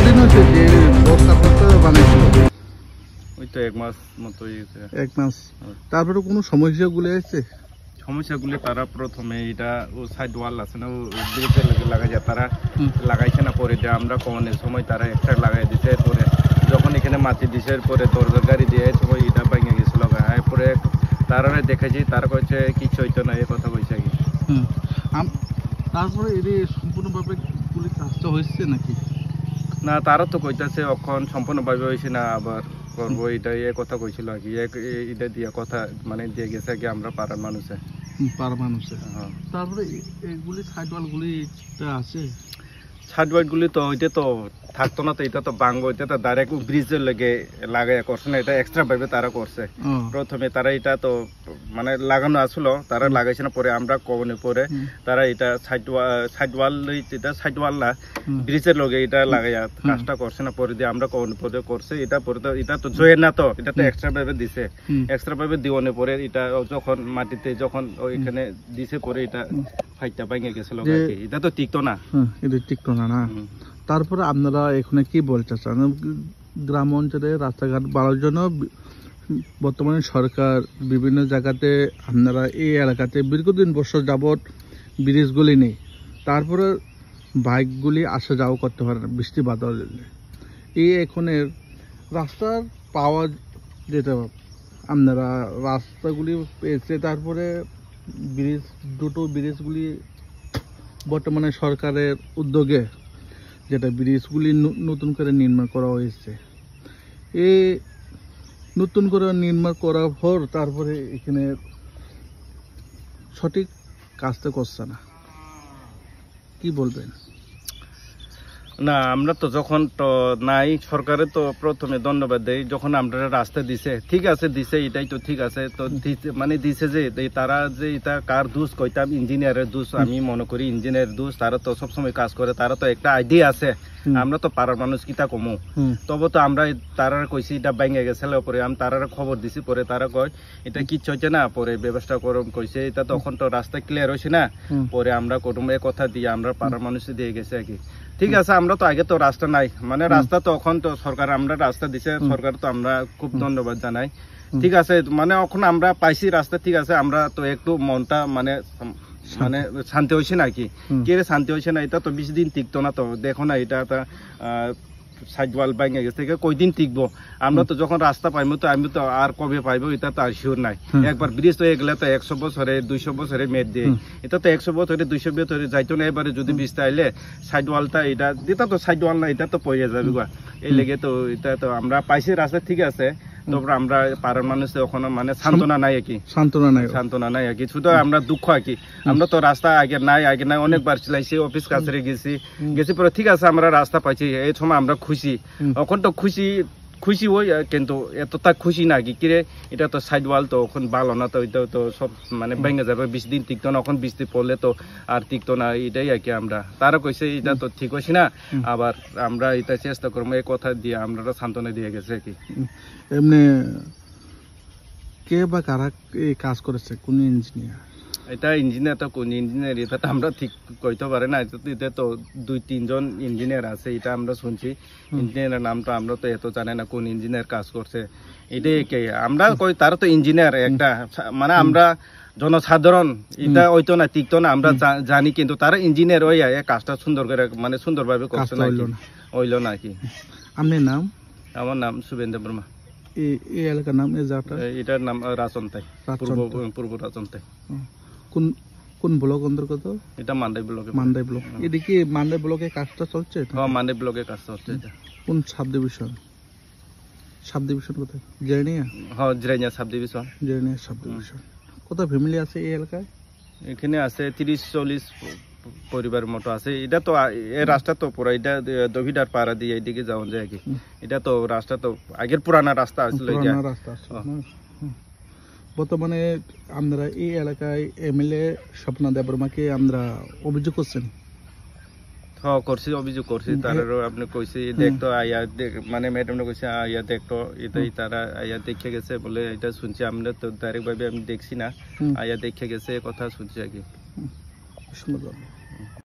কতদিন হচ্ছে যে বক্স আপনারা বানাইছিল? ওই তো 1 মাস মতো হয়েছে। 1 মাস। তারপরে কোনো সমস্যাগুলো আছে? সমস্যাগুলি তারা প্রথমে এটা ও সাইড ওয়াল আছে না, ও ব্রিজে লাগাই যায়, তারা লাগাইছে না। পরে এটা আমরা কমানোর সময় তারা একটা লাগাই দিছে। পরে যখন এখানে মাটি দিছে পরে দরজার গাড়ি দিয়ে সময় এটা ভেঙে গেছিল। পরে তারা দেখেছি, তারা কইছে কিছু হইতো না, এই কথা কইছে কি। তারপরে এর সম্পূর্ণভাবে পুলিশ কাজটা হয়েছে নাকি? না, তারা তো কইতাছে এখন সম্পূর্ণভাবে হয়েছে না, আবার করবো, এটা এই কথা কইছিল আর কি। এটা দিয়ে কথা মানে দিয়ে গেছে কি আমরা পাড়ার মানুষে। হ্যাঁ। তারপরে এগুলি সাইড ওয়ালগুলি আছে, সাইড ওয়ালগুলি তো ওইটা তো থাকতো না, তো এটা তো ভাঙবো, এটা তো ডাইরেক্ট ব্রিজের লেগে লাগাই করছে না, এটা এক্সট্রা ভাবে তারা করছে। প্রথমে তারা এটা তো মানে লাগানো আসলো, তারা লাগাইছে না। পরে আমরা কবনে পরে তারা এটা সাইড ওয়াল না ব্রিজের লগে এটা লাগাই কাজটা করছে না। পরে দিয়ে আমরা কবনে পরে করছে এটা। পরে তো এটা তো জয়ের না, তো এটা তো এক্সট্রা ভাবে দিছে। এক্সট্রা ভাবে দিওনে পরে এটা যখন মাটিতে যখন ওইখানে দিছে পরে এটা ফাইটটা ভেঙে গেছিল। এটা তো টিকতো না, এটা টিকতো না। তারপরে আপনারা এখানে কি বলতে চান? গ্রাম অঞ্চলে রাস্তাঘাট বাড়ার জন্য বর্তমানে সরকার বিভিন্ন জায়গাতে, আপনারা এই এলাকাতে দীর্ঘদিন বছর যাবৎ ব্রিজগুলি নেই, তারপরে বাইকগুলি আসা যাওয়া করতে পারে না বৃষ্টি বাদল। এই এখানের রাস্তার পাওয়া যেটা আপনারা রাস্তাগুলি পেয়েছে, তারপরে দুটো ব্রিজগুলি বর্তমানে সরকারের উদ্যোগে যেটা ব্রিজগুলি নতুন করে নির্মাণ করা হয়েছে, এই নতুন করে নির্মাণ করার পর তারপরে এখানে সঠিক কাজটা করছে না, কি বলবেন? না, আমরা তো যখন তো নাই সরকারে তো প্রথমে ধন্যবাদ দেই, যখন আমরা রাস্তা দিছে ঠিক আছে, দিছে এটাই তো ঠিক আছে। তো মানে দিছে যে তারা যে এটা কার দোষ কইতাম, ইঞ্জিনিয়ারের দোষ আমি মনে করি। ইঞ্জিনিয়ার দোষ, তারা তো সবসময় কাজ করে, তারা তো একটা আইডিয়া আছে। আমরা তো পাড়ার মানুষ কিতা কমু, তবে তো আমরা তারা কইছি এটা ভেঙে গেছে। পরে আমি তারা খবর দিছি, পরে তারা কয় এটা কিচ্ছু হচ্ছে না, পরে ব্যবস্থা করম কইছে। এটা তখন তো রাস্তা ক্লিয়ার হয়েছে না, পরে আমরা করুম এই কথা দিয়ে আমরা পাড়ার মানুষ দিয়ে গেছে আর কি। ঠিক আছে, আমরা তো আগে তো রাস্তা নাই, মানে রাস্তা তো এখন তো সরকার আমরা রাস্তা দিছে, সরকার তো আমরা খুব ধন্যবাদ জানাই। ঠিক আছে, মানে এখন আমরা পাইছি রাস্তা, ঠিক আছে, আমরা তো একটু মনটা মানে মানে শান্তি হয়েছে না কি। কে শান্তি হয়েছে না, এটা তো বেশি দিন টিকতো না। তো দেখো না, এটা সাইড ওয়াল ভেঙে গেছে, কয়দিন টিকবো? আমরা তো যখন রাস্তা পাইবো তো আমি তো আর কবে পাইবো এটা তো আর শিওর নাই। একবার ব্রিজ হয়ে গেলে তো 100 বছরে 200 বছরে মেট দিয়ে, এটা তো 100 বছরে 200 বছরে যাইতো না। এবারে যদি বৃষ্টি আইলে সাইড ওয়ালটা এটা তো সাইড ওয়াল না, এটা তো পড়ে যাবে। এই লেগে তো এটা তো আমরা পাইছি রাস্তা, ঠিক আছে। তারপরে আমরা পাড়ার মানুষ ওখানে মানে সান্ত্বনা নাই আর কি, সান্ত্বনা নাই আর কি, শুধু আমরা দুঃখ আর কি। আমরা তো রাস্তা আগে নাই অনেকবার চালাইছি, অফিস কাছারি গেছি পরে ঠিক আছে আমরা রাস্তা পাইছি, এই সময় আমরা খুশি। এখন তো খুশি হই, কিন্তু এতটা খুশি না কি কিরে, এটা তো সাইড ওয়াল তো এখন ভালো না, তো এটা তো সব মানে ভেঙে যাবে, 20 দিন টিকতো না, এখন বৃষ্টি পড়লে তো আর টিকতো না। এটাই আর কি। আমরা তারা কইছে এটা তো ঠিক হয়েছে না, আবার আমরা এটা চেষ্টা করবো, এই কথা দিয়ে আমরা সান্ত্বনা দিয়ে গেছে আর কি। এমনি কে বা কারা এই কাজ করেছে, কোন ইঞ্জিনিয়ার? এটা ইঞ্জিনিয়ার তো কোন ইঞ্জিনিয়ার এটা তো আমরা ঠিক কইতে পারি না। এটা তো 2-3 জন ইঞ্জিনিয়ার আছে, এটা আমরা শুনছি। ইঞ্জিনিয়ারের নাম তো আমরা তো এত জানি না, কোন ইঞ্জিনিয়ার কাজ করছে এটাই কে। আমরা কই তারা তো ইঞ্জিনিয়ার একটা, মানে আমরা জনসাধারণ এটা হইতো না, টিকতো না, আমরা জানি, কিন্তু তারা ইঞ্জিনিয়ার ওই কাজটা সুন্দর করে মানে সুন্দরভাবে করছে না, হইলো না কি। আপনার নাম? আমার নাম শুভেন্দু বর্মা। এই এলাকার নাম? এটার নাম রাজন্তাই, পূর্ব রাজন্তাই। কোন ব্লক অন্তর্গত? এটা মান্দাই ব্লক। এদিকে মান্দাই ব্লকে কাজটা চলছে? হ্যাঁ, মান্দাই ব্লকে কাজ চলছে। এটা কোন সাব ডিভিশন? কোথায়? জেরেনিয়া? হ্যাঁ, জেরেনিয়া সাব ডিভিশন। কত ফ্যামিলি আছে এই এলাকায়? এখানে আছে 30-40 পরিবারের মতো আছে। এটা তো এই রাস্তা তো পুরো এটা দভিডার পাড়া দিয়ে এইদিকে যাওয়া যায় কি। এটা তো রাস্তা তো আগের পুরানা রাস্তা আসলে। বর্তমানে আপনারা এই এলাকায় এমএলএ স্বপ্না দেববর্মাকে আমরা অভিযোগ করছেন? হ্যাঁ, অভিযোগ করছি। তারারও আপনি কইছি দেখতো আইয়া, মানে ম্যাডাম কইছে আইয়া দেখতো, এটাই তারা আইয়া দেখে গেছে বলে এটা শুনছি। আমরা তো ডাইরেক্ট ভাবে আমি দেখছি না, আইয়া দেখে গেছে কথা শুনছি আর কি।